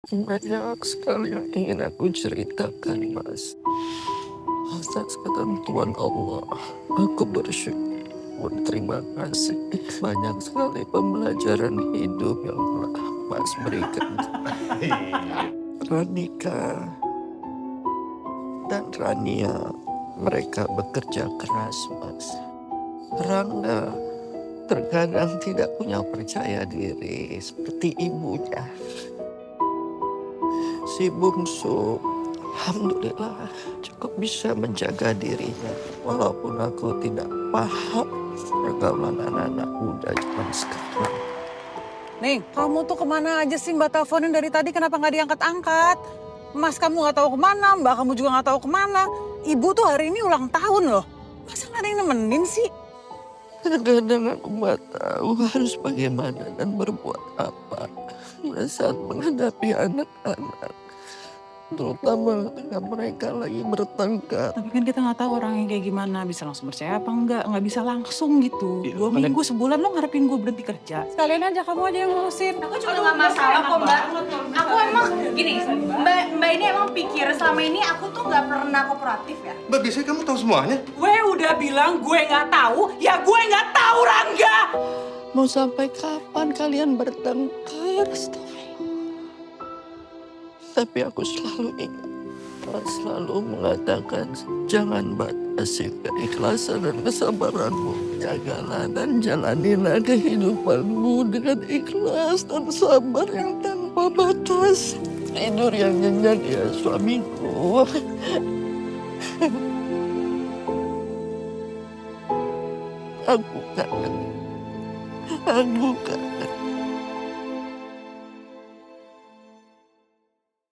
Banyak sekali yang ingin aku ceritakan, Mas. Atas ketentuan Allah, aku bersyukur, terima kasih. Banyak sekali pembelajaran hidup yang telah Mas berikan. Ranika dan Rania, mereka bekerja keras, Mas. Rangga terkadang tidak punya percaya diri seperti ibunya. Si bungsu, alhamdulillah cukup bisa menjaga dirinya. Walaupun aku tidak paham pergaulan anak-anak muda zaman sekarang. Nih, kamu tuh kemana aja sih Mbak teleponin dari tadi, kenapa nggak diangkat-angkat? Mas kamu nggak tahu kemana, Mbak kamu juga nggak tahu kemana. Ibu tuh hari ini ulang tahun loh. Masa nggak ada yang nemenin sih? Kadang-kadang aku nggak tahu harus bagaimana dan berbuat apa saat menghadapi anak-anak. Terutama ketika mereka lagi bertengkar. Tapi kan kita nggak tahu orang yang kayak gimana, bisa langsung percaya apa nggak bisa langsung gitu. Iya, 2 minggu, sebulan lo ngarepin gue berhenti kerja. Sekalian aja kamu aja yang ngurusin. Aku juga nggak masalah kok Mbak. Aku emang gini, Mbak ini emang pikir selama ini aku tuh nggak pernah kooperatif ya. Mbak, biasanya kamu tahu semuanya? Gue udah bilang gue nggak tahu, ya gue nggak tahu Rangga. Mau sampai kapan kalian bertengkar? Astagfirullah. Tapi aku selalu ingat, selalu mengatakan, jangan batasi keikhlasan dan kesabaranmu. Jagalah dan jalanilah kehidupanmu dengan ikhlas dan sabar yang tanpa batas. Tidur yang nyenyak ya suamiku. Aku kangen. Aku kangen.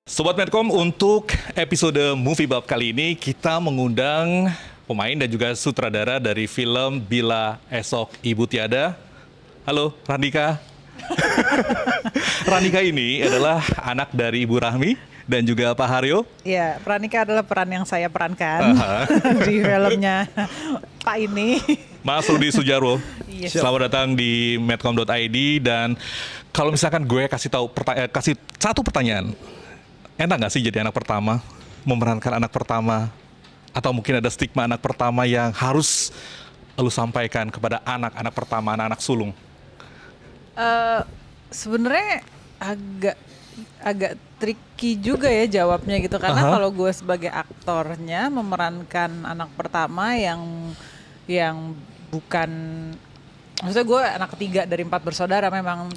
Sobat Medcom, untuk episode Movie Bab kali ini kita mengundang pemain dan juga sutradara dari film Bila Esok Ibu Tiada. Halo, Ranika. Ranika ini adalah anak dari Ibu Rahmi dan juga Pak Haryo. Iya, Pranika adalah peran yang saya perankan di filmnya Pak ini. Mas Rudi Sujarwo. Yes. Selamat datang di medcom.id. Dan kalau misalkan gue kasih satu pertanyaan, enak nggak sih jadi anak pertama, memerankan anak pertama, atau mungkin ada stigma anak pertama yang harus lu sampaikan kepada anak-anak pertama, anak-anak sulung? Sebenarnya agak tricky juga ya jawabnya gitu, karena kalau gue sebagai aktornya memerankan anak pertama yang bukan, maksudnya gue anak ketiga dari 4 bersaudara, memang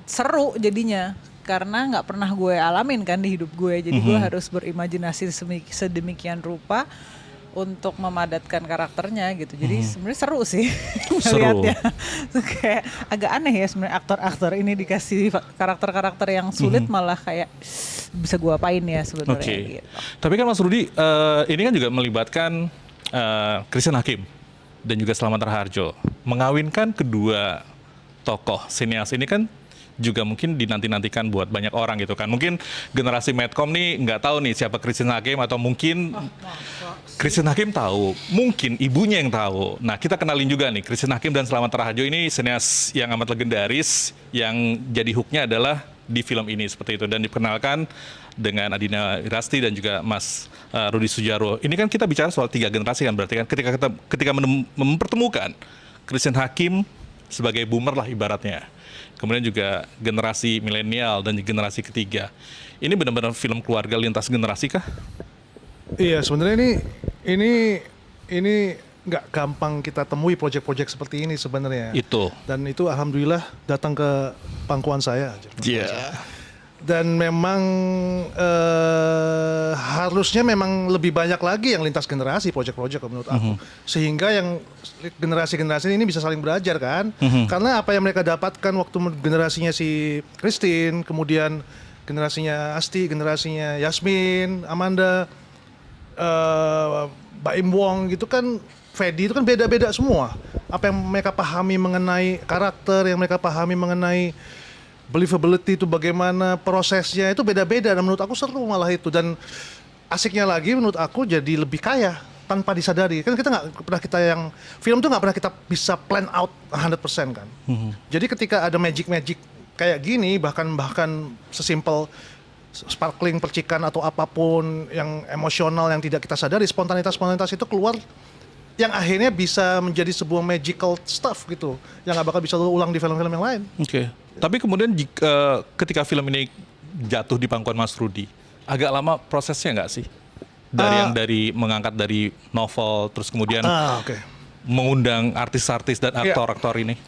seru jadinya karena nggak pernah gue alamin kan di hidup gue, jadi gue harus berimajinasi sedemikian rupa untuk memadatkan karakternya gitu. Jadi sebenarnya seru sih melihatnya. Kayak agak aneh ya sebenarnya, aktor-aktor ini dikasih karakter-karakter yang sulit malah kayak bisa gue apain ya sebenarnya gitu. Tapi kan Mas Rudi, ini kan juga melibatkan Christian Hakim dan juga Slamet Raharjo. Mengawinkan kedua tokoh sinias ini kan juga mungkin dinanti-nantikan buat banyak orang gitu kan. Mungkin generasi Medcom nih nggak tahu nih siapa Christian Hakim, atau mungkin Christian Hakim tahu, mungkin ibunya yang tahu. Nah, kita kenalin juga nih, Christian Hakim dan Slamet Raharjo ini sinias yang amat legendaris, yang jadi hooknya adalah di film ini seperti itu, dan dikenalkan dengan Adina Irasti dan juga Mas Rudi Sujarwo. Ini kan kita bicara soal 3 generasi kan, berarti kan ketika mempertemukan Christian Hakim sebagai boomer lah ibaratnya, kemudian juga generasi milenial dan generasi ketiga. Ini benar-benar film keluarga lintas generasi kah? Iya, sebenarnya ini nggak gampang kita temui proyek-proyek seperti ini sebenarnya. Dan itu alhamdulillah datang ke pangkuan saya. Dan memang harusnya memang lebih banyak lagi yang lintas generasi proyek-proyek menurut aku, sehingga yang generasi-generasi ini bisa saling belajar kan. Karena apa yang mereka dapatkan waktu generasinya si Christine, kemudian generasinya Asti, generasinya Yasmin, Amanda, Mbak Im Wong gitu kan, Fedi, itu kan beda-beda semua. Apa yang mereka pahami mengenai karakter, yang mereka pahami mengenai believability itu bagaimana prosesnya, itu beda-beda, dan menurut aku seru malah itu. Dan asiknya lagi menurut aku jadi lebih kaya tanpa disadari. Kan film tuh nggak pernah kita bisa plan out 100% kan. Jadi ketika ada magic kayak gini, bahkan sesimpel sparkling, percikan atau apapun yang emosional yang tidak kita sadari, spontanitas itu keluar yang akhirnya bisa menjadi sebuah magical stuff gitu yang nggak bakal bisa lu ulang di film-film yang lain. Oke. Tapi kemudian ketika film ini jatuh di pangkuan Mas Rudi, agak lama prosesnya nggak sih? Dari mengangkat dari novel terus kemudian mengundang artis-artis dan aktor-aktor ini.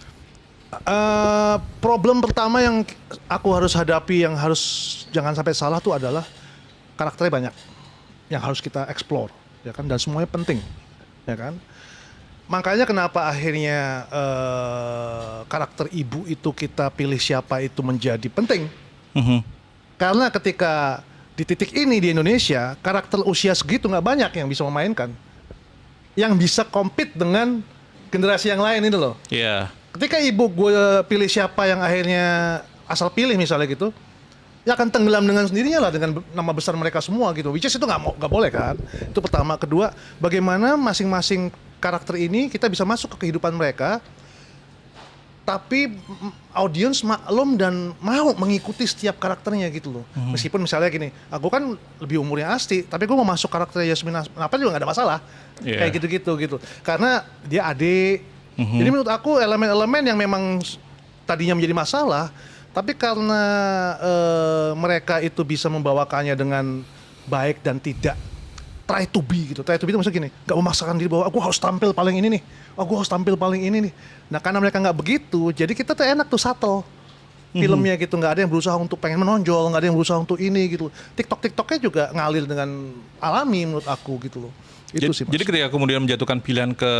Problem pertama yang aku harus hadapi yang harus jangan sampai salah tuh adalah karakternya banyak yang harus kita explore, ya kan, dan semuanya penting, ya kan. Makanya kenapa akhirnya karakter ibu itu kita pilih siapa itu menjadi penting. Karena ketika di titik ini di Indonesia karakter usia segitu nggak banyak yang bisa memainkan, yang bisa compete dengan generasi yang lain ini loh. Iya. Ketika ibu gue pilih siapa yang akhirnya asal pilih misalnya gitu, ya akan tenggelam dengan sendirinya lah dengan nama besar mereka semua gitu. Which is itu nggak boleh kan. Itu pertama. Kedua, bagaimana masing-masing karakter ini kita bisa masuk ke kehidupan mereka, tapi audiens maklum dan mau mengikuti setiap karakternya gitu loh. Meskipun misalnya gini, aku kan lebih umurnya Asti, tapi gue mau masuk karakter Yasmin apa juga nggak ada masalah. Kayak gitu-gitu gitu. Karena dia adik. Jadi menurut aku elemen-elemen yang memang tadinya menjadi masalah, tapi karena mereka itu bisa membawakannya dengan baik dan tidak try to be gitu. Try to be itu maksudnya gini, gak memaksakan diri bahwa aku harus tampil paling ini nih, aku harus tampil paling ini nih. Nah karena mereka gak begitu, jadi kita tuh enak tuh subtle filmnya gitu. Gak ada yang berusaha untuk pengen menonjol, gak ada yang berusaha untuk ini gitu. TikToknya juga ngalir dengan alami menurut aku gitu loh. Itu sih Mas. Jadi ketika kemudian menjatuhkan pilihan ke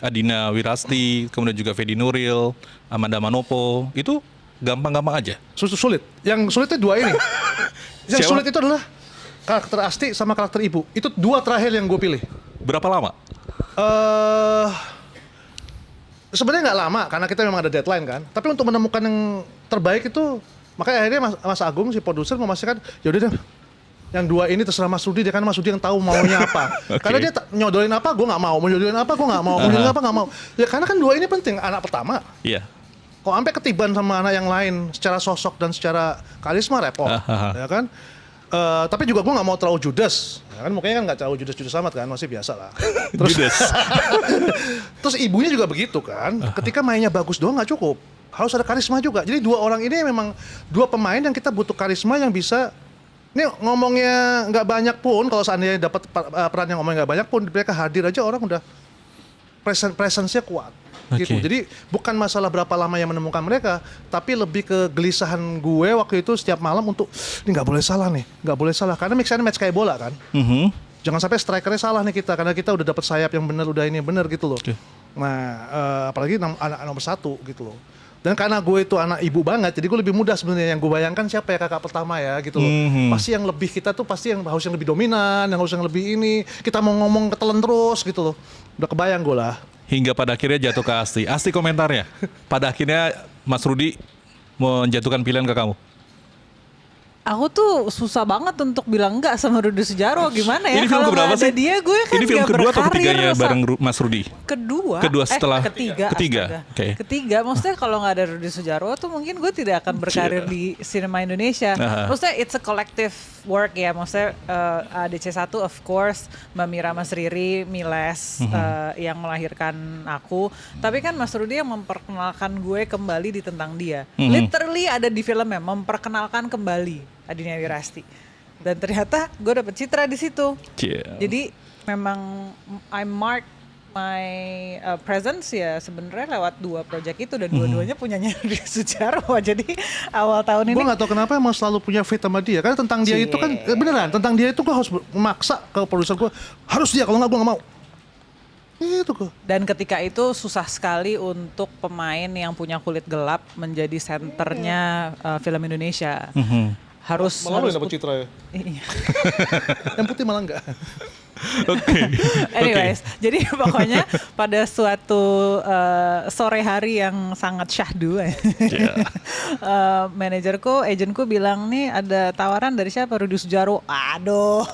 Adina Wirasti, kemudian juga Fedi Nuril, Amanda Manopo, itu gampang-gampang aja? Sulit. Yang sulitnya dua ini. Yang sulit itu adalah karakter Asti sama karakter ibu. Itu dua terakhir yang gue pilih. Berapa lama? Sebenarnya nggak lama karena kita memang ada deadline kan. Tapi untuk menemukan yang terbaik itu, makanya akhirnya Mas Agung si produser memastikan, yaudah deh, yang dua ini terserah Mas Rudi, dia kan Mas Rudi yang tahu maunya apa. Karena dia nyodolin apa, gue nggak mau. Nyodolin apa, gue nggak mau. Nyodolin apa, nggak mau. Ya karena kan dua ini penting. Anak pertama. Iya. Kok sampai ketiban sama anak yang lain secara sosok dan secara karisma repot, ya kan? Tapi juga gue nggak mau terlalu judes, ya kan? Mukanya kan nggak terlalu judes amat kan, masih biasa lah. Terus ibunya juga begitu kan. Ketika mainnya bagus doang nggak cukup, harus ada karisma juga. Jadi dua orang ini memang dua pemain yang kita butuh karisma yang bisa. Ini ngomongnya nggak banyak pun, kalau seandainya dapat peran yang ngomongnya nggak banyak pun, mereka hadir aja orang udah presence-nya kuat. Gitu. Jadi bukan masalah berapa lama yang menemukan mereka, tapi lebih ke gelisahan gue waktu itu setiap malam untuk ini nggak boleh salah nih, nggak boleh salah karena mix and match kayak bola kan. Jangan sampai strikernya salah nih kita, karena kita udah dapat sayap yang benar, udah ini benar gitu loh. Nah apalagi anak nomor satu gitu loh. Dan karena gue itu anak ibu banget, jadi gue lebih mudah sebenarnya. Yang gue bayangkan siapa ya kakak pertama ya gitu loh. Pasti yang lebih kita tuh pasti yang harus yang lebih dominan, yang harus yang lebih ini. Kita mau ngomong ketelen terus gitu loh. Udah kebayang gue lah. Hingga pada akhirnya jatuh ke Asti. Asti komentarnya, pada akhirnya Mas Rudi menjatuhkan pilihan ke kamu. Aku tuh susah banget untuk bilang enggak sama Rudi Sudjarwo. Gimana ya? Ini film kalau keberapa ada sih? dia, gue kan ini film gak kedua atau berkarir ketiganya bareng Mas Rudi? Kedua setelah ketiga. Okay. Ketiga, maksudnya kalau nggak ada Rudi Sudjarwo tuh mungkin gue tidak akan berkarir di sinema Indonesia. Maksudnya it's a collective work ya. Maksudnya DC1 of course, Mbak Mira, Mas Riri, Miles yang melahirkan aku. Tapi kan Mas Rudi yang memperkenalkan gue kembali di Tentang Dia. Literally ada di filmnya memperkenalkan kembali Adina Wirasti. Dan ternyata gue dapet Citra di situ. Jadi memang I mark my presence ya sebenarnya lewat dua project itu, dan dua-duanya punyanya Rudi Sudjarwo. Jadi awal tahun ini gue nggak tahu kenapa emang selalu punya fit sama dia. Karena Tentang Dia itu kan beneran, Tentang Dia itu gue harus memaksa ke produser gue, harus dia, kalau nggak gue nggak mau. Itu kok. Dan ketika itu susah sekali untuk pemain yang punya kulit gelap menjadi senternya film Indonesia. Harus malah lu dapet Citra ya. Iya. Yang putih malah enggak. Anyways, jadi pokoknya pada suatu sore hari yang sangat syahdu, manajerku, agentku bilang nih ada tawaran dari siapa? Rudi Sudjarwo. Aduh,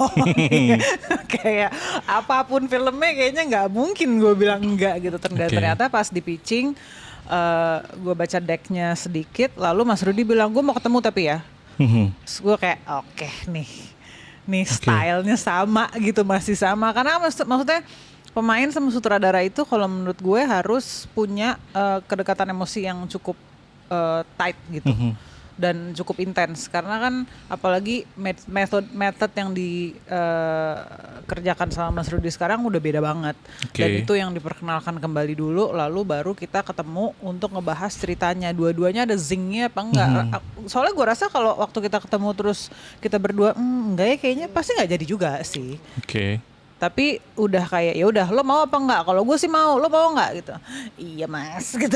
kayak apapun filmnya kayaknya nggak mungkin gue bilang enggak gitu. Ternyata pas di pitching, gue baca decknya sedikit, lalu Mas Rudi bilang gue mau ketemu tapi ya. Terus gue kayak oke nih stylenya sama gitu, masih sama. Karena maksudnya pemain sama sutradara itu kalau menurut gue harus punya kedekatan emosi yang cukup tight gitu. Dan cukup intens karena kan apalagi method yang dikerjakan sama Mas Rudi sekarang udah beda banget. Dan itu yang diperkenalkan kembali dulu, lalu baru kita ketemu untuk ngebahas ceritanya, dua-duanya ada zingnya apa enggak. Soalnya gue rasa kalau waktu kita ketemu terus kita berdua enggak ya, kayaknya pasti nggak jadi juga sih. Tapi udah kayak ya udah, lo mau apa enggak? Kalau gue sih mau, lo mau enggak gitu. Iya mas gitu.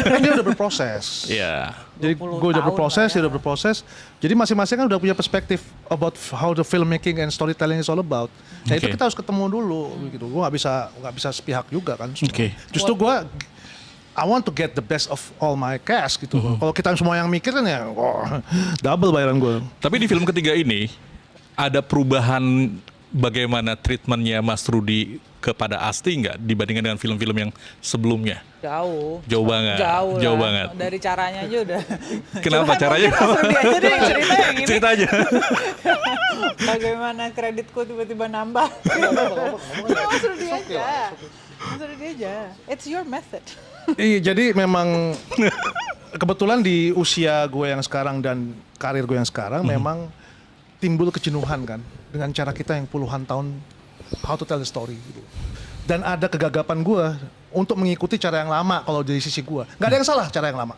Kan dia udah berproses. Iya. Jadi gue udah berproses, dia udah berproses. Jadi masing-masing kan udah punya perspektif about how the filmmaking and storytelling is all about. Nah itu kita harus ketemu dulu gitu. Gue nggak bisa sepihak juga kan. Justru gue I want to get the best of all my cast gitu. Kalau kita semua yang mikir kan ya, double bayaran gue. Tapi di film ketiga ini ada perubahan bagaimana treatmentnya Mas Rudi kepada Asti nggak dibandingkan dengan film-film yang sebelumnya? Jauh banget. Jauh banget. Dari caranya aja udah. Kenapa caranya? Mas Rudi aja deh yang cerita yang ini. Cerita aja. Bagaimana kreditku tiba-tiba nambah. Mas Rudi aja. Mas Rudi aja. It's your method. Iya, jadi memang kebetulan di usia gue yang sekarang dan karir gue yang sekarang memang timbul kejenuhan kan dengan cara kita yang puluhan tahun how to tell the story gitu. Dan ada kegagapan gue untuk mengikuti cara yang lama kalau dari sisi gue. Nggak ada yang salah cara yang lama.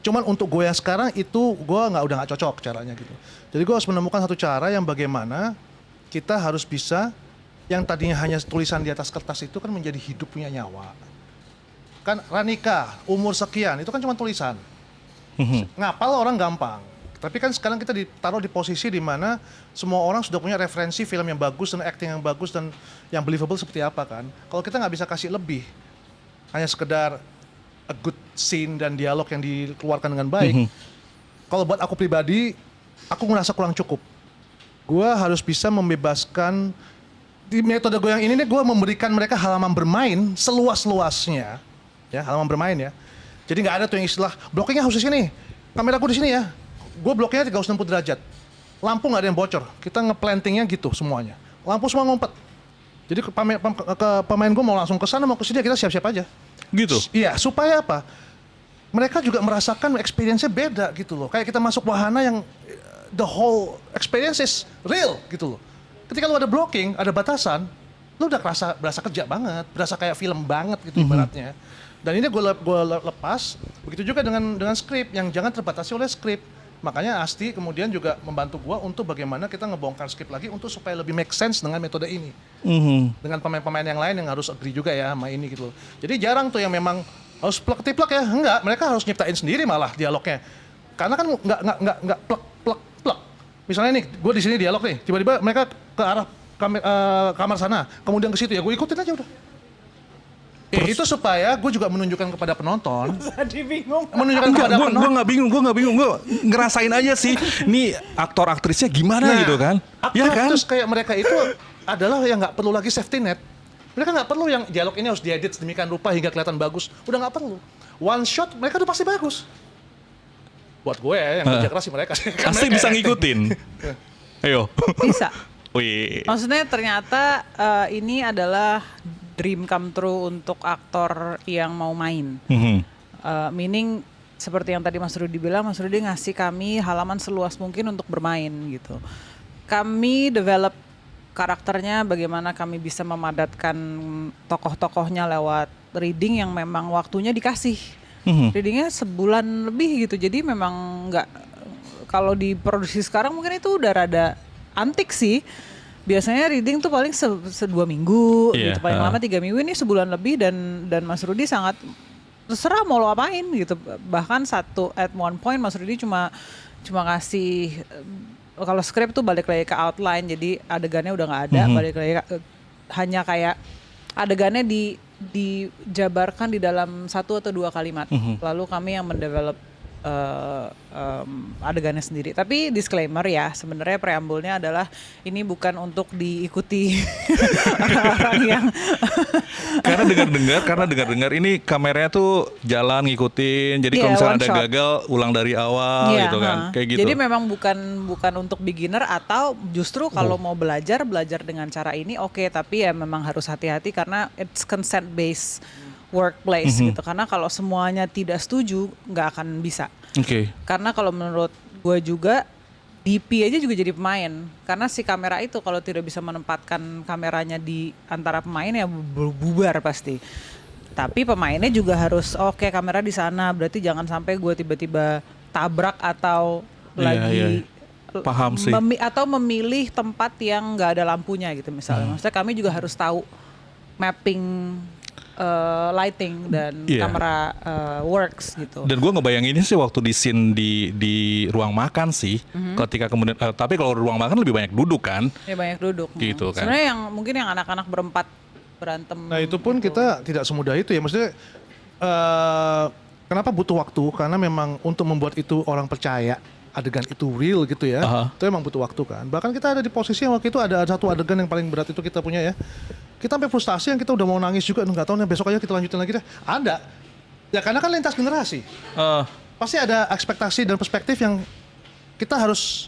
Cuman untuk gue yang sekarang itu gue udah nggak cocok caranya gitu. Jadi gue harus menemukan satu cara yang bagaimana kita harus bisa yang tadinya hanya tulisan di atas kertas itu kan menjadi hidup punya nyawa. Kan Ranika umur sekian itu kan cuma tulisan. Ngapal orang gampang. Tapi kan sekarang kita ditaruh di posisi di mana semua orang sudah punya referensi film yang bagus dan acting yang bagus dan yang believable seperti apa kan. Kalau kita nggak bisa kasih lebih, hanya sekedar a good scene dan dialog yang dikeluarkan dengan baik. Kalau buat aku pribadi, aku merasa kurang cukup. Gue harus bisa membebaskan, di metode gue yang ini nih gue memberikan mereka halaman bermain seluas-luasnya. Ya, halaman bermain ya. Jadi nggak ada tuh yang istilah, blockingnya harus di sini, kameraku di sini ya. Gue bloknya 360 derajat. Lampu nggak ada yang bocor. Kita ngeplantingnya gitu semuanya. Lampu semua ngumpet. Jadi pemain gue mau langsung ke sana mau ke sini kita siap-siap aja. Gitu. Iya, supaya apa? Mereka juga merasakan experience-nya beda gitu loh. Kayak kita masuk wahana yang the whole experience is real gitu loh. Ketika lu ada blocking, ada batasan, lu udah berasa kerja banget, berasa kayak film banget gitu ibaratnya. Dan ini gue lepas. Begitu juga dengan skrip yang jangan terbatasi oleh skrip. Makanya Asti kemudian juga membantu gua untuk bagaimana kita ngebongkar skrip lagi untuk supaya lebih make sense dengan metode ini. Dengan pemain-pemain yang lain yang harus agree juga ya sama ini gitu. Jadi jarang tuh yang memang harus plek-tiplek ya. Enggak, mereka harus nyiptain sendiri malah dialognya. Karena kan enggak plek-plek. Misalnya nih, gua di sini dialog nih, tiba-tiba mereka ke arah kamar sana, kemudian ke situ ya gua ikutin aja udah. Itu supaya gue juga menunjukkan kepada penonton. Jadi bingung. Menunjukkan kepada penonton. Gue nggak bingung. Gue ngerasain aja sih. Nih aktor aktrisnya gimana gitu kan? Ya kan? Terus kayak mereka itu adalah yang nggak perlu lagi safety net. Mereka nggak perlu yang dialog ini harus diedit sedemikian rupa hingga kelihatan bagus. Udah nggak perlu. One shot mereka udah pasti bagus. Buat gue ya, yang kerja keras sih mereka. Pasti bisa ngikutin. Ayo. Bisa. Wih. Maksudnya ternyata ini adalah dream come true untuk aktor yang mau main. Meaning seperti yang tadi Mas Rudi bilang, Mas Rudi ngasih kami halaman seluas mungkin untuk bermain gitu. Kami develop karakternya, bagaimana kami bisa memadatkan tokoh-tokohnya lewat reading yang memang waktunya dikasih. Readingnya sebulan lebih gitu, jadi memang nggak, kalau diproduksi sekarang mungkin itu udah rada antik sih. Biasanya reading tuh paling 2 minggu, gitu, paling lama 3 minggu. Ini sebulan lebih dan Mas Rudi sangat terserah mau lo apain gitu. Bahkan at one point Mas Rudi cuma kasih, kalau skrip tuh balik lagi ke outline, jadi adegannya udah nggak ada, balik lagi hanya kayak adegannya dijabarkan di dalam 1 atau 2 kalimat. Lalu kami yang mendevelop adegannya sendiri. Tapi disclaimer ya, sebenarnya preambulnya adalah ini bukan untuk diikuti orang-orang yang Karena dengar-dengar ini kameranya tuh jalan ngikutin. Jadi kalau Iya, misalnya one ada shot. gagal ulang dari awal Iya, gitu kan. ha. Kayak gitu. Jadi memang bukan untuk beginner, atau justru kalau mau belajar dengan cara ini oke, tapi ya memang harus hati-hati karena it's consent based workplace gitu. Karena kalau semuanya tidak setuju nggak akan bisa. Oke. Karena kalau menurut gue juga DP aja juga jadi pemain, karena si kamera itu kalau tidak bisa menempatkan kameranya di antara pemain ya bubar pasti. Tapi pemainnya juga harus oke, kamera di sana, berarti jangan sampai gue tiba-tiba tabrak atau Iya, lagi iya. Paham sih. atau memilih tempat yang nggak ada lampunya gitu misalnya. Maksudnya kami juga harus tahu mapping lighting dan Iya. kamera works gitu. Dan gue ngebayanginnya sih waktu di scene di ruang makan sih, ketika kemudian tapi kalau ruang makan lebih banyak duduk kan. Ya banyak duduk. Gitu kan. Sebenarnya yang mungkin yang anak-anak berempat berantem. Nah itu pun gitu. kita tidak semudah itu ya. Maksudnya kenapa butuh waktu? Karena memang untuk membuat itu orang percaya adegan itu real gitu ya. Aha. Itu emang butuh waktu kan. Bahkan kita ada di posisi yang waktu itu ada satu adegan yang paling berat itu kita punya ya. Kita sampai frustasi yang kita udah mau nangis juga. Nggak tahu nih besok aja kita lanjutin lagi deh. Ada. Ya karena kan lintas generasi. Pasti ada ekspektasi dan perspektif yang kita harus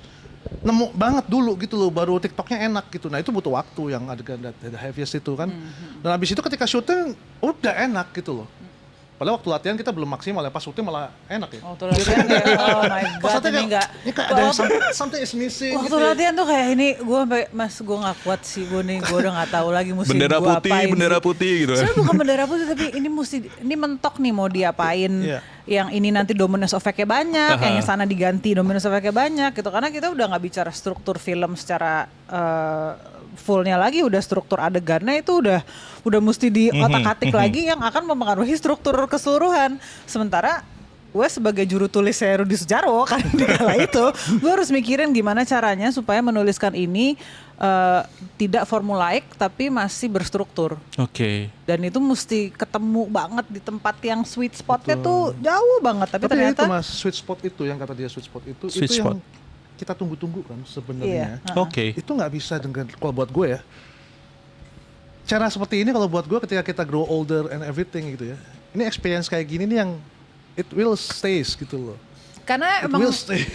nemu banget dulu gitu loh, baru TikToknya enak gitu. Nah itu butuh waktu yang adegan the heaviest itu kan. Dan habis itu ketika syuting udah enak gitu loh. Padahal waktu latihan kita belum maksimal ya, pas syuting malah enak ya. Waktu latihan kayak oh my god Maksudnya ini enggak. ini kayak ada yang something is missing Waktu gitu ya. latihan tuh kayak ini gue nggak kuat sih, gue udah nggak tahu lagi mesti Bendera gua putih, apain bendera sih. putih gitu kan. Sebenarnya bukan bendera putih, tapi ini mentok nih mau diapain. Iya. Yang ini nanti dominance effect-nya banyak, Aha. yang sana diganti dominance effect-nya banyak gitu. Karena kita udah nggak bicara struktur film secara fullnya lagi, udah struktur adegannya itu udah mesti di otak-atik lagi yang akan mempengaruhi struktur keseluruhan. Sementara gue sebagai juru tulis Rudi Sudjarwo kan di kala itu, gue harus mikirin gimana caranya supaya menuliskan ini tidak formulaik tapi masih berstruktur. Oke. Dan itu mesti ketemu banget di tempat yang sweet spotnya tuh jauh banget. Tapi Tapi ternyata itu mas, sweet spot itu yang kata dia sweet spot itu Sweet itu spot. yang kita tunggu-tunggu kan iya. sebenarnya. Oke. Itu nggak bisa dengan, kalau buat gue ya, cara seperti ini kalau buat gue ketika kita grow older and everything gitu ya, ini experience kayak gini nih yang it will stays gitu loh. karena It emang will stay.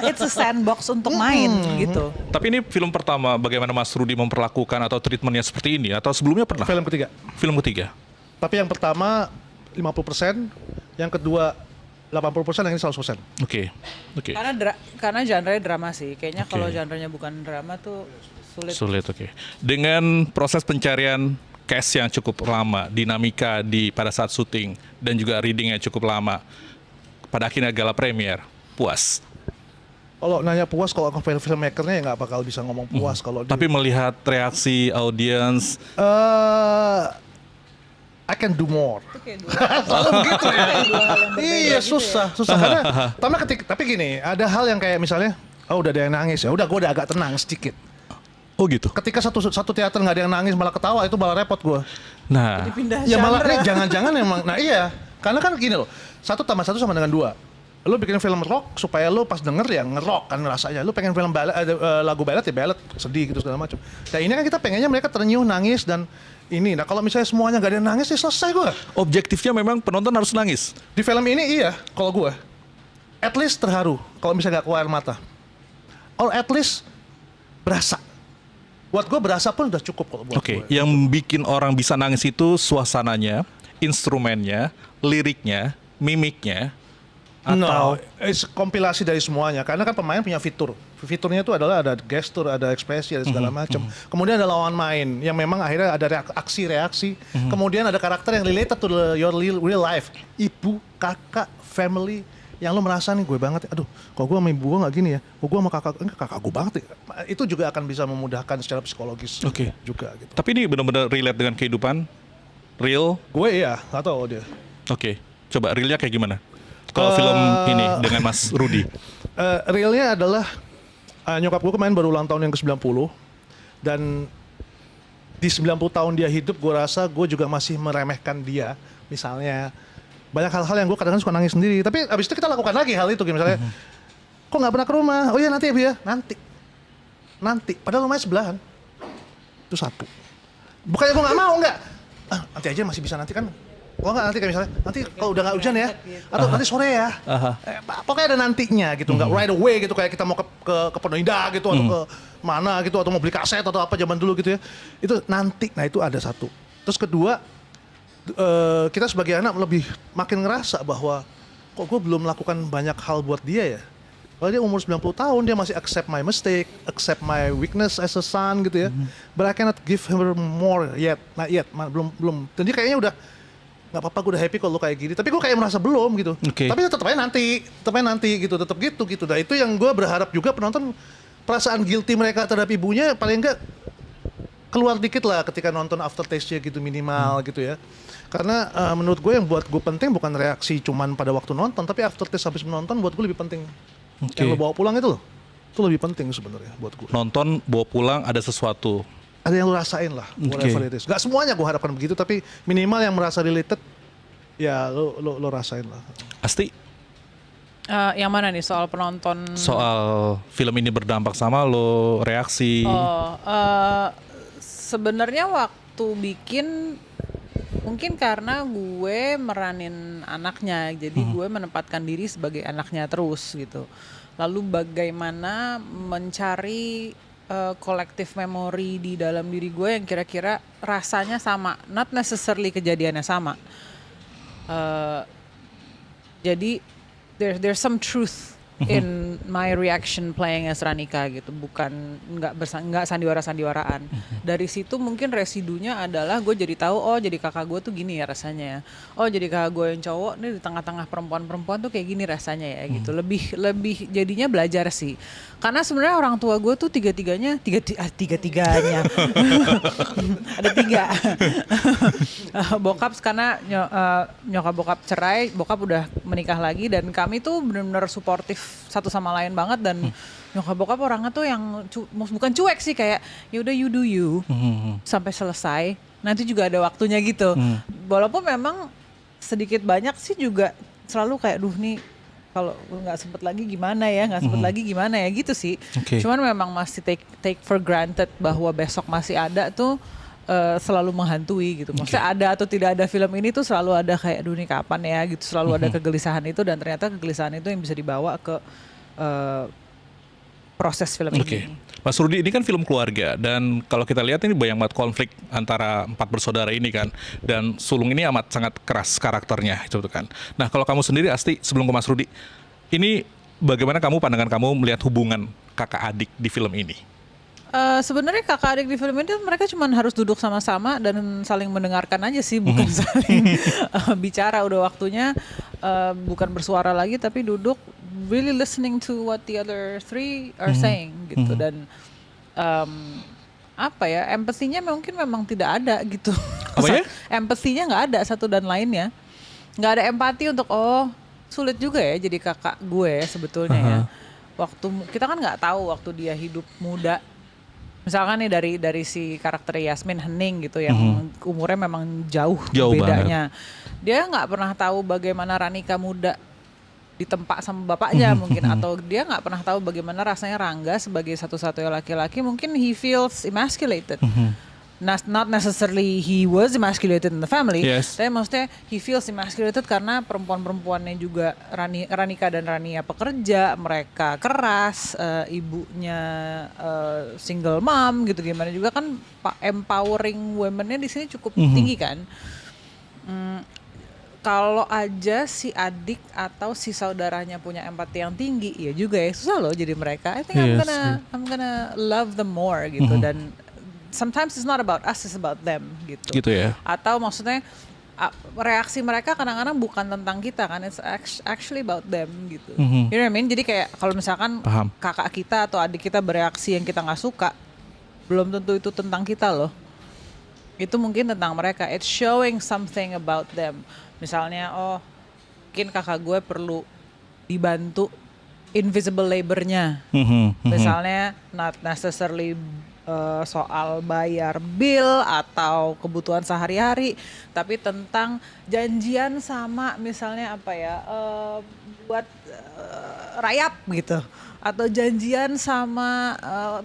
it's a sandbox untuk main gitu. Tapi ini film pertama bagaimana Mas Rudi memperlakukan atau treatmentnya seperti ini atau sebelumnya pernah? Film ketiga. Film ketiga. Tapi yang pertama 50%, yang kedua 80%, yang ini 100%. Oke. Oke. Karena genre drama sih. Kayaknya Oke. kalau genre-nya bukan drama tuh sulit. Sulit, oke. Dengan proses pencarian cast yang cukup lama, dinamika pada saat syuting dan juga readingnya cukup lama, pada akhirnya gala premier, puas. Kalau nanya puas, kalau aku filmmakernya ya nggak bakal bisa ngomong puas kalau di- Tapi melihat reaksi audiens, I can do more. Itu kayak dua. Selalu begitu ya. Dua hal yang berbeda Iya gitu susah karena tapi gini, ada hal yang kayak misalnya, oh udah ada yang nangis ya, udah gue udah agak tenang sedikit. oh gitu. Ketika satu teater nggak ada yang nangis malah ketawa, itu malah repot gue. Nah, Pindah Ya malah genre. jangan-jangan emang, nah iya, karena kan gini loh, 1 tambah 1 sama dengan 2. Lu bikin film rock supaya lu pas denger ya ngerok kan rasanya. Lu pengen film lagu ballad ya ballad, sedih gitu segala macam. Nah ini kan kita pengennya mereka terenyuh, nangis dan ini. Nah kalau misalnya semuanya nggak ada yang nangis ya selesai gue. objektifnya memang penonton harus nangis. Di film ini iya, kalau gue at least terharu kalau misalnya nggak keluar air mata. Or at least berasa. Buat gue berasa pun udah cukup kalau buat Oke, gue. yang bikin orang bisa nangis itu suasananya, instrumennya, liriknya, mimiknya, No, atau it's kompilasi dari semuanya. Karena kan pemain punya fitur. Fiturnya itu adalah ada gestur, ada ekspresi, ada segala macam. Kemudian ada lawan main yang memang akhirnya ada aksi-reaksi. Kemudian ada karakter yang related to your real life. Ibu, kakak, family yang lo merasa nih gue banget. Aduh, kalau gue sama ibu gue nggak gini ya. Kalau gue sama kakak gue banget ya. Itu juga akan bisa memudahkan secara psikologis Oke. juga gitu. tapi ini benar-benar relate dengan kehidupan real. Gue iya, nggak tahu dia. Oke, coba realnya kayak gimana? Kalau film ini dengan Mas Rudi. Realnya adalah nyokap gue kemarin baru ulang tahun yang ke-90 dan di 90 tahun dia hidup gue rasa gue juga masih meremehkan dia. Misalnya banyak hal-hal yang gue kadang-kadang suka nangis sendiri. Tapi abis itu kita lakukan lagi hal itu, kayak misalnya, kok nggak pernah ke rumah? Oh iya nanti ya Bu ya, nanti. Padahal rumahnya sebelahan. Itu satu. Bukannya gue nggak mau, enggak. Nanti aja masih bisa nanti kan. Oh enggak, nanti kayak misalnya, nanti kalau udah nggak hujan ya, atau nanti sore ya. Pokoknya ada nantinya gitu, nggak right away gitu kayak kita mau ke Pondok Indah gitu, atau ke mana gitu, atau mau beli kaset atau apa zaman dulu gitu ya. Itu nanti, nah itu ada satu. Terus kedua, kita sebagai anak lebih makin ngerasa bahwa kok gue belum melakukan banyak hal buat dia ya. Kalau dia umur 90 tahun, dia masih accept my mistake, accept my weakness as a son gitu ya. But I cannot give her more yet, not yet, belum. Dan dia kayaknya udah, nggak apa-apa gue udah happy kalau kayak gini. Tapi gue kayak merasa belum gitu. Okay. Tapi tetap aja nanti gitu, tetap gitu. Nah itu yang gue berharap juga penonton, perasaan guilty mereka terhadap ibunya paling enggak keluar dikit lah ketika nonton aftertaste-nya gitu minimal gitu ya. Karena menurut gue yang buat gue penting bukan reaksi cuman pada waktu nonton, tapi aftertaste habis menonton buat gue lebih penting. Okay. Yang lo bawa pulang itu loh, itu lebih penting sebenarnya buat gue. Nonton, bawa pulang ada sesuatu. Ada yang lo rasain lah, whatever it is. Gak semuanya gue harapkan begitu, tapi minimal yang merasa related, ya lo rasain lah. Asti, Yang mana nih soal penonton? soal film ini berdampak sama lo, reaksi. Sebenarnya waktu bikin mungkin karena gue meranin anaknya, jadi gue menempatkan diri sebagai anaknya terus gitu. Lalu bagaimana mencari collective memory di dalam diri gue yang kira-kira rasanya sama, not necessarily kejadiannya sama. Jadi there's some truth in my reaction playing as Ranika gitu, bukan nggak sandiwara-sandiwaraan. Dari situ mungkin residunya adalah gue jadi tahu, oh jadi kakak gue tuh gini ya rasanya. Oh jadi kakak gue yang cowok nih di tengah-tengah perempuan-perempuan tuh kayak gini rasanya ya gitu. Lebih jadinya belajar sih. Karena sebenarnya orang tua gue tuh tiga-tiganya ada tiga. Bokap karena nyokap bokap cerai, bokap udah menikah lagi, dan kami tuh benar-benar suportif satu sama lain banget. Dan nyokap bokap orangnya tuh yang bukan cuek sih, kayak yaudah you do you sampai selesai, nanti juga ada waktunya gitu. Walaupun memang sedikit banyak sih juga selalu kayak duh nih kalau nggak sempet lagi gimana ya gitu sih. Okay. Cuman memang masih take for granted bahwa besok masih ada tuh selalu menghantui gitu. Maksudnya ada atau tidak ada film ini tuh selalu ada kayak aduh nih kapan ya gitu, selalu ada kegelisahan itu, dan ternyata kegelisahan itu yang bisa dibawa ke proses film ini. Mas Rudi, ini kan film keluarga, dan kalau kita lihat ini banyak banget konflik antara 4 bersaudara ini kan, dan sulung ini amat sangat keras karakternya itu kan. Nah kalau kamu sendiri Asti, sebelum ke Mas Rudi, ini bagaimana pandangan kamu melihat hubungan kakak adik di film ini? Sebenarnya kakak adik di film ini mereka cuma harus duduk sama-sama dan saling mendengarkan aja sih, bukan saling bicara. Udah waktunya bukan bersuara lagi, tapi duduk really listening to what the other three are saying gitu. Dan empatinya mungkin memang tidak ada gitu. Apa ya? Empatinya nggak ada satu dan lainnya. Nggak ada empati untuk sulit juga ya jadi kakak gue sebetulnya ya. Waktu kita kan nggak tahu waktu dia hidup muda. Misalkan nih dari si karakter Yasmin Hening gitu yang umurnya memang jauh bedanya. Banget. Dia nggak pernah tahu bagaimana Ranika muda ditempa sama bapaknya mungkin, atau dia nggak pernah tahu bagaimana rasanya Rangga sebagai satu-satunya laki-laki, mungkin he feels emasculated. Not necessarily he was emasculated in the family, tapi maksudnya he feels emasculated karena perempuan-perempuannya juga Ranika dan Rania pekerja, mereka keras, ibunya single mom gitu, gimana juga kan empowering women-nya di sini cukup tinggi kan. Kalau aja si adik atau si saudaranya punya empati yang tinggi, ya juga ya susah loh jadi mereka. I think I'm gonna love them more gitu. Dan sometimes it's not about us, it's about them gitu. Gitu ya. Atau maksudnya reaksi mereka kadang-kadang bukan tentang kita kan, it's actually about them gitu. You know what I mean? Jadi kayak kalau misalkan kakak kita atau adik kita bereaksi yang kita nggak suka, belum tentu itu tentang kita loh. Itu mungkin tentang mereka. It's showing something about them. Misalnya, mungkin kakak gue perlu dibantu invisible labor-nya. Misalnya not necessarily soal bayar bill atau kebutuhan sehari-hari, tapi tentang janjian sama misalnya apa ya, buat rayap gitu, atau janjian sama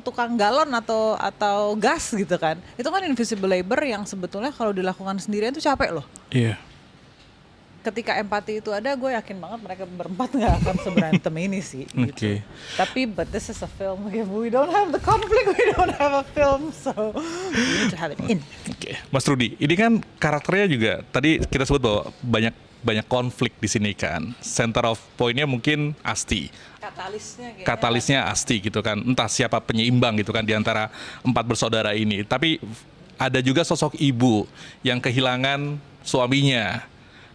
tukang galon atau gas gitu kan. Itu kan invisible labor yang sebetulnya kalau dilakukan sendirian itu capek loh. Iya. Ketika empati itu ada, gue yakin banget mereka berempat nggak akan seberantem ini sih. Gitu. Oke. Tapi but this is a film, we don't have the conflict, we don't have a film, so we need to have it in. Oke, Mas Rudi, ini kan karakternya juga tadi kita sebut bahwa banyak konflik di sini kan. Center of point-nya mungkin Asti. Katalisnya Asti gitu kan. Entah siapa penyeimbang gitu kan di antara 4 bersaudara ini. Tapi ada juga sosok ibu yang kehilangan suaminya.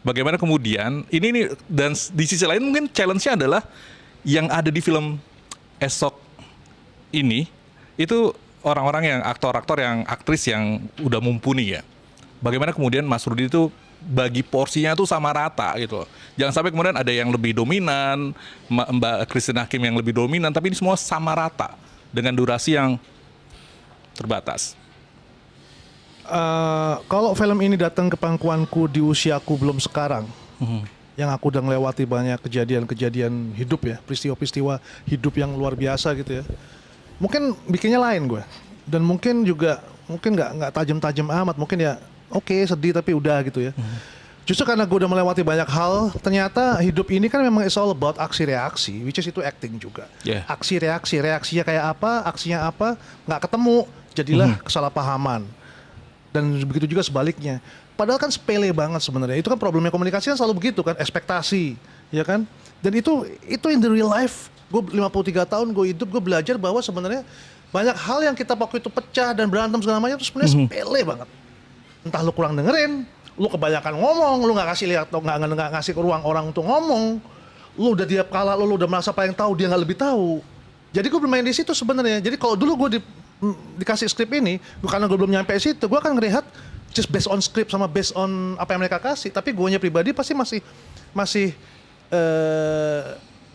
Bagaimana kemudian ini nih, dan di sisi lain mungkin challenge-nya adalah yang ada di film Esok ini itu orang-orang yang aktor-aktor yang aktris yang udah mumpuni ya. Bagaimana kemudian Mas Rudi itu bagi porsinya tuh sama rata gitu. Jangan sampai kemudian ada yang lebih dominan, Mbak Christine Hakim yang lebih dominan, tapi ini semua sama rata dengan durasi yang terbatas. Kalau film ini datang ke pangkuanku di usiaku belum sekarang, yang aku udah melewati banyak kejadian-kejadian hidup ya, peristiwa-peristiwa hidup yang luar biasa gitu ya, mungkin bikinnya lain gue, dan mungkin nggak tajam-tajam amat, mungkin ya oke, sedih tapi udah gitu ya. Justru karena gue udah melewati banyak hal, ternyata hidup ini kan memang it's all about aksi reaksi, which is itu acting juga. Aksi reaksi, reaksinya kayak apa, aksinya apa, nggak ketemu, jadilah kesalahpahaman. Dan begitu juga sebaliknya. Padahal kan sepele banget sebenarnya. Itu kan problemnya komunikasi kan selalu begitu kan, ekspektasi, ya kan? Dan itu in the real life. Gue 53 tahun gue hidup, gue belajar bahwa sebenarnya banyak hal yang kita waktu itu pecah dan berantem segala macam itu sebenarnya sepele banget. Entah lu kurang dengerin, lu kebanyakan ngomong, lu nggak kasih lihat, nggak ngasih ruang orang untuk ngomong. Lu udah tiap kala lu udah merasa paling tahu, dia nggak lebih tahu. Jadi gue bermain di situ sebenarnya. Jadi kalau dulu gue dikasih skrip ini, karena gue belum nyampe situ, gue akan ngelihat just based on script sama based on apa yang mereka kasih. Tapi gue pribadi pasti masih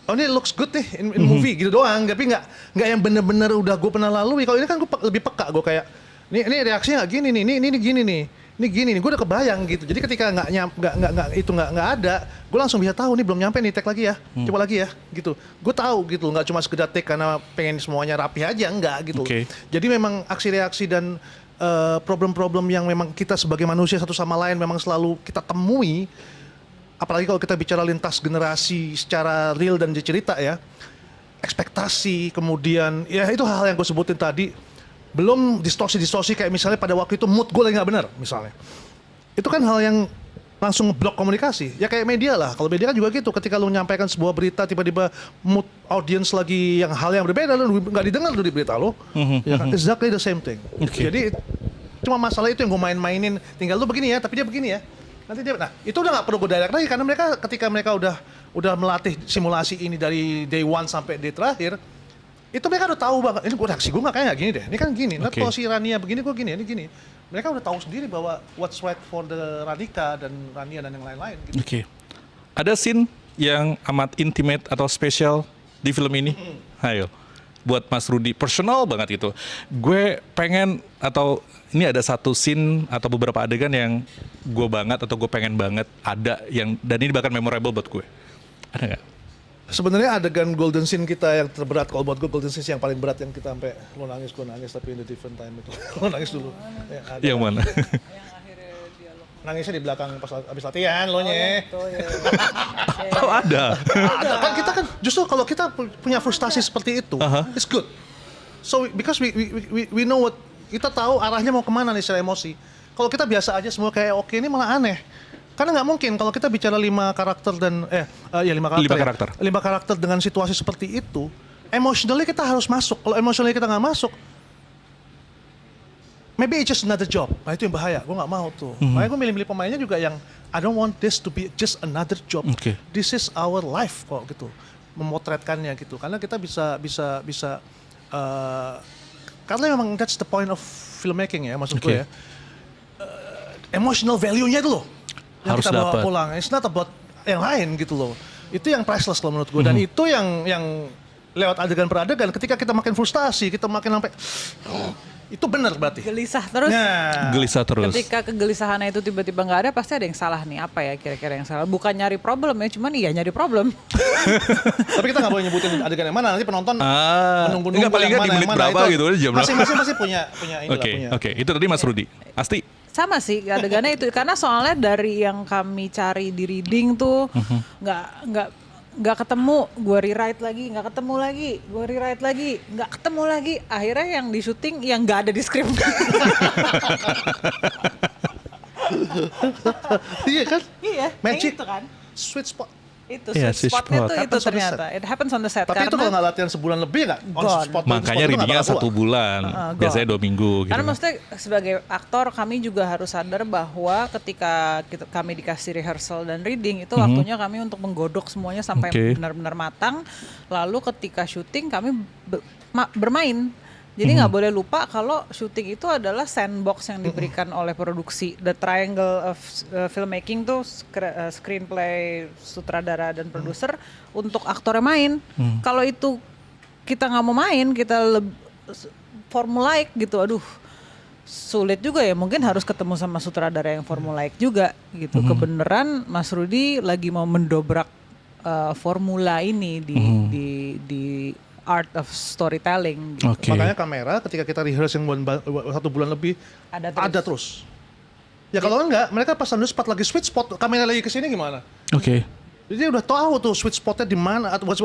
oh ini looks good nih in movie gitu doang. Tapi nggak yang bener-bener udah gue pernah lalui. Kalau ini kan gue lebih peka, gue kayak ini reaksinya nggak gini nih, ini gini nih. Ini gini nih, gue udah kebayang gitu. Jadi ketika nggak ada, gue langsung bisa tahu nih belum nyampe nih, take lagi ya, coba lagi ya, gitu. Gue tahu gitu, nggak cuma sekedar take karena pengen semuanya rapi aja, enggak gitu. Jadi memang aksi reaksi dan problem-problem yang memang kita sebagai manusia satu sama lain memang selalu kita temui. Apalagi kalau kita bicara lintas generasi secara real dan cerita ya, ekspektasi, kemudian ya itu hal-hal yang gue sebutin tadi. Belum distorsi kayak misalnya pada waktu itu mood gue lagi nggak benar misalnya. Itu kan hal yang langsung ngeblok komunikasi. Ya kayak media lah. Kalau media kan juga gitu. Ketika lu menyampaikan sebuah berita tiba-tiba mood audience lagi yang hal yang berbeda, lu nggak didengar di berita lu. Ya kan? Exactly the same thing. Jadi cuma masalah itu yang gue main-mainin. Tinggal lu begini ya, tapi dia begini ya. Nanti dia, nah itu udah nggak perlu gue direct lagi karena ketika mereka udah melatih simulasi ini dari day 1 sampai day terakhir. Itu mereka udah tahu banget, ini reaksi gue kayaknya gini deh, ini kan gini, nah kalau si Rania begini, gue gini, ini gini. Mereka udah tahu sendiri bahwa what's right for the Radhika dan Rania dan yang lain-lain gitu. Ada scene yang amat intimate atau spesial di film ini? Ayo, buat Mas Rudi, personal banget itu. Gue pengen, atau ini ada satu scene atau beberapa adegan yang gue banget atau gue pengen banget ada, yang dan ini bahkan memorable buat gue. Ada nggak? Sebenarnya adegan golden scene kita yang terberat, kalau buat gue golden scene yang paling berat yang kita sampai lo nangis, gue nangis, tapi in a different time itu. Lo nangis dulu. Yang mana? Yang akhirnya dialog. Nangisnya di belakang pas abis latihan lo nye. Oh ada. Ada kan, kita kan justru kalau kita punya frustasi seperti itu, it's good. So because we know what, kita tahu arahnya mau kemana nih secara emosi. Kalau kita biasa aja semua kayak oke, ini malah aneh. Karena nggak mungkin kalau kita bicara 5 karakter dan 5 karakter dengan situasi seperti itu, emotionally kita harus masuk. Kalau emotionally kita nggak masuk, maybe it's just another job. Nah itu yang bahaya. Gue nggak mau tuh. Makanya gue milih-milih pemainnya juga yang I don't want this to be just another job. This is our life kok gitu. Memotretkannya gitu. Karena kita bisa karena memang that's the point of filmmaking ya, maksud gue ya. Emotional value-nya itu loh. Yang harus kita bawa dapat. pulang, it's not about yang lain gitu loh. Itu yang priceless kalau menurut gue. Dan itu yang lewat adegan per adegan, ketika kita makin frustasi, kita makin sampai Itu benar berarti. Gelisah terus. Nah, Gelisah terus. Ketika kegelisahannya itu tiba-tiba nggak ada, pasti ada yang salah nih. Apa ya kira-kira yang salah? Bukan nyari problem ya, cuman iya nyari problem. tapi kita nggak boleh nyebutin adegan yang mana, nanti penonton menunggu-nunggu enggak, paling yang nggak di mana, menit yang mana. berapa Itu gitu, jam berapa. masing-masing punya inilah, Oke, punya. oke. Itu tadi Mas Rudi. Asti. Sama sih adegannya itu, karena soalnya dari yang kami cari di reading tuh nggak ketemu, gue rewrite lagi, nggak ketemu lagi, gue rewrite lagi, nggak ketemu lagi, akhirnya yang di syuting yang nggak ada di skrip. Iya kan? Iya, Magic. itu kan. Sweet spot. Itu Iya, sweet sweet spotnya spot. tuh itu Happens on the ternyata. It happens on the set. Tapi itu kalau nggak latihan sebulan lebih nggak? On Gone. spot. Makanya readingnya 1 bulan. Biasanya 2 minggu gitu. Karena maksudnya sebagai aktor kami juga harus sadar bahwa ketika kami dikasih rehearsal dan reading itu waktunya kami untuk menggodok semuanya sampai Oke. benar-benar matang. Lalu ketika syuting kami bermain. Jadi nggak boleh lupa kalau syuting itu adalah sandbox yang diberikan oleh produksi. The triangle of filmmaking tuh screenplay, sutradara dan produser untuk aktornya main. Kalau itu kita nggak mau main, kita formulaik gitu, aduh sulit juga ya. Mungkin harus ketemu sama sutradara yang formulaik juga gitu. Kebenaran Mas Rudi lagi mau mendobrak formula ini di art of storytelling. Gitu. Oke. Makanya kamera ketika kita rehearse yang 1 bulan lebih ada terus. Ya kalau enggak, mereka pas on the spot lagi sweet spot, kamera lagi kesini gimana? Oke. Jadi udah tahu tuh sweet spotnya di mana atau buat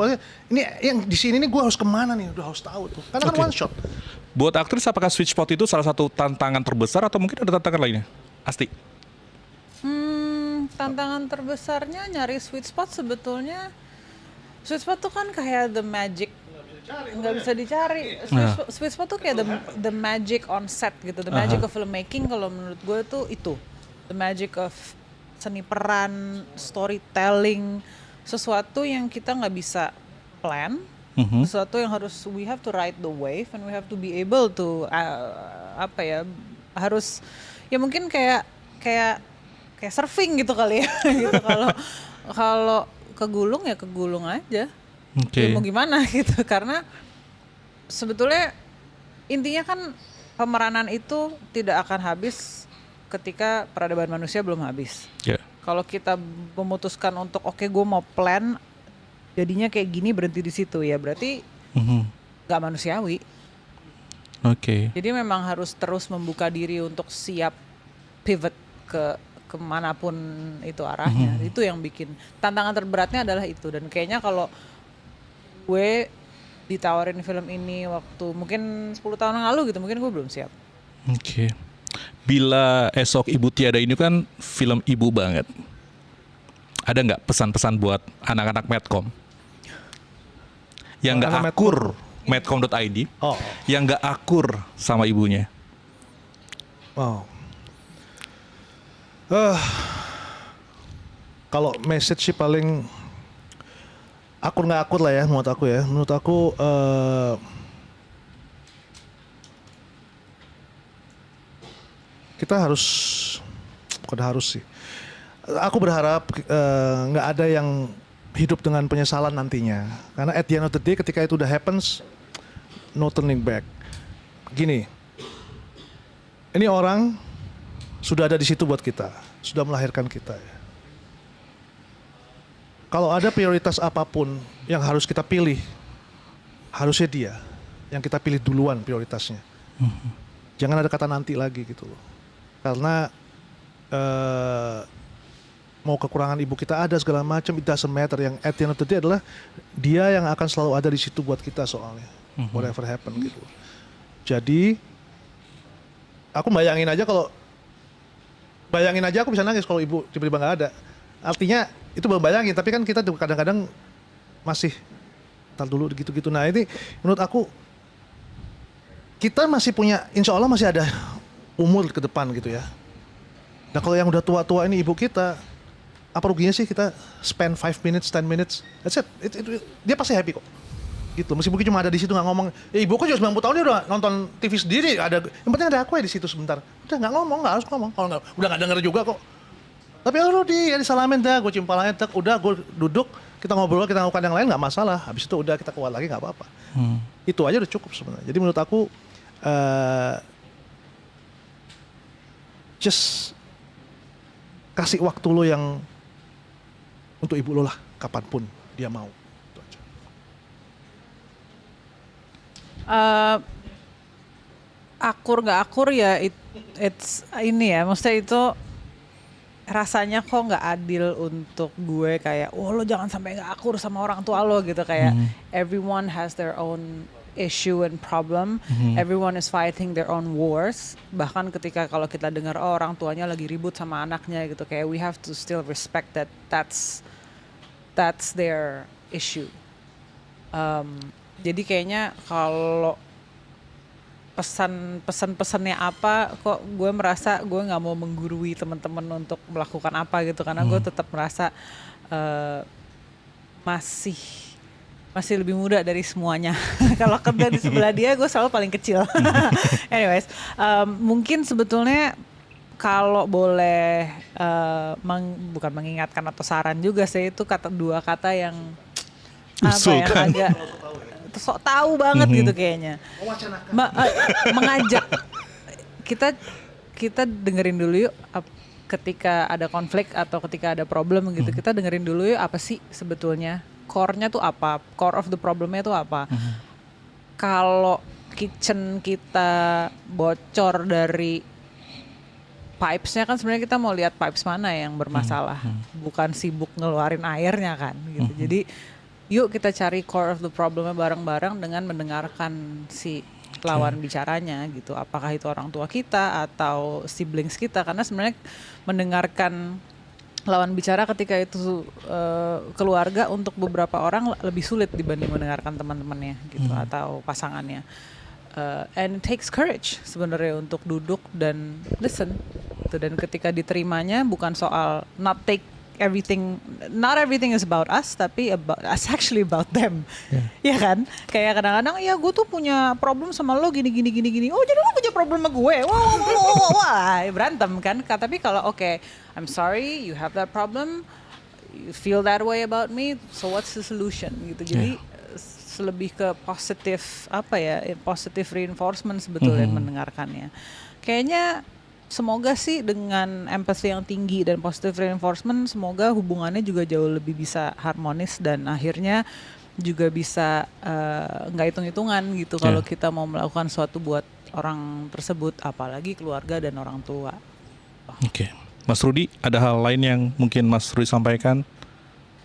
ini yang di sini nih gue harus kemana nih, udah harus tahu tuh. Karena kan Oke. one shot. Buat aktris apakah sweet spot itu salah satu tantangan terbesar atau mungkin ada tantangan lainnya? Asti. Tantangan terbesarnya nyari sweet spot sebetulnya. Sweet spot tuh kan kayak the magic, nggak bisa dicari. Sweet spot tuh kayak the magic on set gitu, the magic of filmmaking. Kalau menurut gue tuh itu the magic of seni peran, storytelling, sesuatu yang kita nggak bisa plan, sesuatu yang harus we have to ride the wave and we have to be able to harus ya mungkin kayak surfing gitu kali ya. Gitu. Kalau kegulung ya kegulung aja. Oke. Ya mau gimana gitu, karena sebetulnya intinya kan pemeranan itu tidak akan habis ketika peradaban manusia belum habis. Ya. Kalau kita memutuskan untuk oke gue mau plan jadinya kayak gini berhenti di situ ya berarti nggak manusiawi. Oke. Jadi memang harus terus membuka diri untuk siap pivot ke kemanapun itu arahnya. Itu yang bikin tantangan terberatnya adalah itu. Dan kayaknya kalau gue ditawarin film ini waktu mungkin 10 tahun yang lalu gitu, mungkin gue belum siap. Oke. Bila esok ibu tiada ini kan film ibu banget. Ada nggak pesan-pesan buat anak-anak Medcom? Yang nggak Anak akur, medcom.id, Oh. yang nggak akur sama ibunya. Wow. Kalau message sih paling akur nggak akur lah ya menurut aku ya. Menurut aku kita harus, bukan harus sih. Aku berharap nggak ada yang hidup dengan penyesalan nantinya. Karena at the end of the day ketika itu udah happens, no turning back. Gini, ini orang sudah ada di situ buat kita, sudah melahirkan kita ya. Kalau ada prioritas apapun yang harus kita pilih, harusnya dia yang kita pilih duluan prioritasnya. Jangan ada kata nanti lagi gitu loh. Karena mau kekurangan ibu kita ada segala macam, it doesn't matter. Yang at the end of the day adalah dia yang akan selalu ada di situ buat kita soalnya. Whatever happen gitu. Jadi aku bayangin aja aku bisa nangis kalau ibu tiba-tiba nggak ada. Artinya itu baru bayangin, tapi kan kita kadang-kadang masih tar dulu gitu-gitu. Nah ini menurut aku kita masih punya, insya Allah masih ada umur ke depan gitu ya. Nah kalau yang udah tua-tua ini ibu kita, apa ruginya sih kita spend 5 minutes, 10 minutes, that's it. Dia pasti happy kok. Gitu, meskipun cuma ada di situ nggak ngomong. Ya ibu kan juga 90 tahun dia udah nonton TV sendiri, yang penting ada aku ya di situ sebentar. Udah nggak ngomong, nggak harus ngomong. Kalau nggak, udah nggak denger juga kok. Tapi ya disalamin dah, gue cium palanya, udah gue duduk, kita ngobrol, kita lakukan yang lain nggak masalah. Habis itu udah kita keluar lagi nggak apa-apa. Itu aja udah cukup sebenarnya. Jadi menurut aku just kasih waktu lo yang untuk ibu lo lah, kapanpun dia mau. Itu aja. Akur nggak akur ya, it's ini ya, maksudnya itu rasanya kok nggak adil untuk gue kayak, oh lo jangan sampai nggak akur sama orang tua lo gitu, kayak everyone has their own issue and problem, everyone is fighting their own wars. Bahkan ketika kalau kita dengar oh orang tuanya lagi ribut sama anaknya gitu, kayak we have to still respect that that's their issue. Jadi kayaknya kalau pesannya apa, kok gue merasa gue nggak mau menggurui teman-teman untuk melakukan apa gitu, karena gue tetap merasa masih lebih muda dari semuanya. Kalau kerja di sebelah dia, gue selalu paling kecil. Anyways, mungkin sebetulnya kalau boleh bukan mengingatkan atau saran juga sih, itu dua kata yang agak sok tahu banget gitu kayaknya. Mengajak kita dengerin dulu yuk, ketika ada konflik atau ketika ada problem gitu, kita dengerin dulu yuk apa sih sebetulnya core-nya tuh apa, core of the problemnya tuh apa. Kalau kitchen kita bocor dari pipes-nya kan sebenarnya kita mau lihat pipes mana yang bermasalah, bukan sibuk ngeluarin airnya kan gitu. Jadi yuk kita cari core of the problemnya bareng-bareng dengan mendengarkan si lawan bicaranya gitu. Apakah itu orang tua kita atau siblings kita, karena sebenarnya mendengarkan lawan bicara ketika itu keluarga untuk beberapa orang lebih sulit dibanding mendengarkan teman-temannya gitu atau pasangannya. And it takes courage sebenarnya untuk duduk dan listen gitu. Dan ketika diterimanya bukan soal not everything is about us, tapi it's actually about them. Ya kan? Kayak kadang-kadang ya gue tuh punya problem sama lo gini. Oh jadi lo punya problem sama gue. Wah, berantem kan? Tapi kalau okay, I'm sorry you have that problem, you feel that way about me, so what's the solution gitu. Jadi lebih ke positive reinforcement sebetulnya mendengarkannya. Kayaknya semoga sih dengan empathy yang tinggi dan positive reinforcement, semoga hubungannya juga jauh lebih bisa harmonis dan akhirnya juga bisa nggak hitung-hitungan gitu kalau kita mau melakukan sesuatu buat orang tersebut, apalagi keluarga dan orang tua. Oke. Mas Rudi, ada hal lain yang mungkin Mas Rudi sampaikan?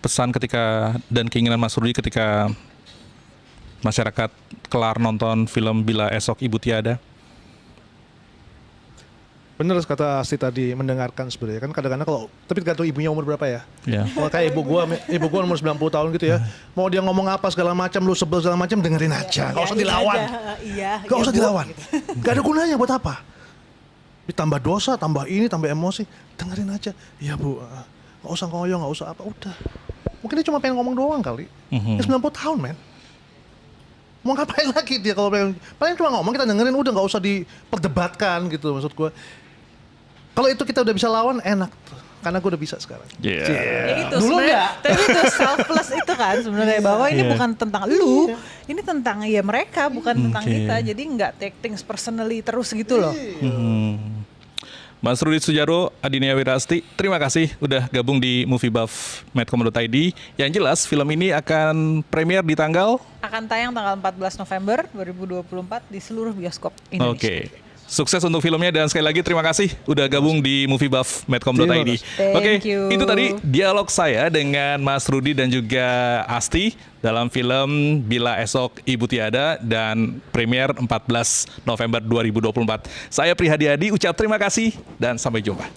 Pesan ketika dan keinginan Mas Rudi ketika masyarakat kelar nonton film Bila Esok Ibu Tiada? Bener kata Asti tadi, mendengarkan sebenarnya kan kadang-kadang kalau, tapi tergantung ibunya umur berapa ya. Kalau kayak ibu gua umur 90 tahun gitu ya, mau dia ngomong apa segala macam, lu sebel segala macam, dengerin aja, gak usah dilawan. Gak usah dilawan. Gak ada gunanya buat apa. Ditambah dosa, tambah ini, tambah emosi, dengerin aja. Iya bu, gak usah ngoyo, gak usah apa, udah. Mungkin dia cuma pengen ngomong doang kali. Ya 90 tahun men. Mau ngapain lagi dia kalau pengen, paling cuma ngomong kita dengerin, udah gak usah diperdebatkan gitu maksud gue. Kalau itu kita udah bisa lawan, enak tuh. Karena gue udah bisa sekarang. Ya itu sebenarnya, tapi itu selfless itu kan sebenarnya, bahwa ini bukan tentang lu, ini tentang ya mereka, bukan tentang kita. Jadi nggak take things personally terus gitu loh. Mas Rudi Sudjarwo, Adinia Wirasti, terima kasih udah gabung di Movie Buff Medcom.id. Yang jelas film ini akan premier di akan tayang tanggal 14 November 2024 di seluruh bioskop Indonesia. Oke. Sukses untuk filmnya dan sekali lagi terima kasih udah gabung di Movie Buff Medcom.id. Oke, itu tadi dialog saya dengan Mas Rudi dan juga Asti dalam film Bila Esok Ibu Tiada dan premier 14 November 2024. Saya Prihadiadi ucap terima kasih dan sampai jumpa.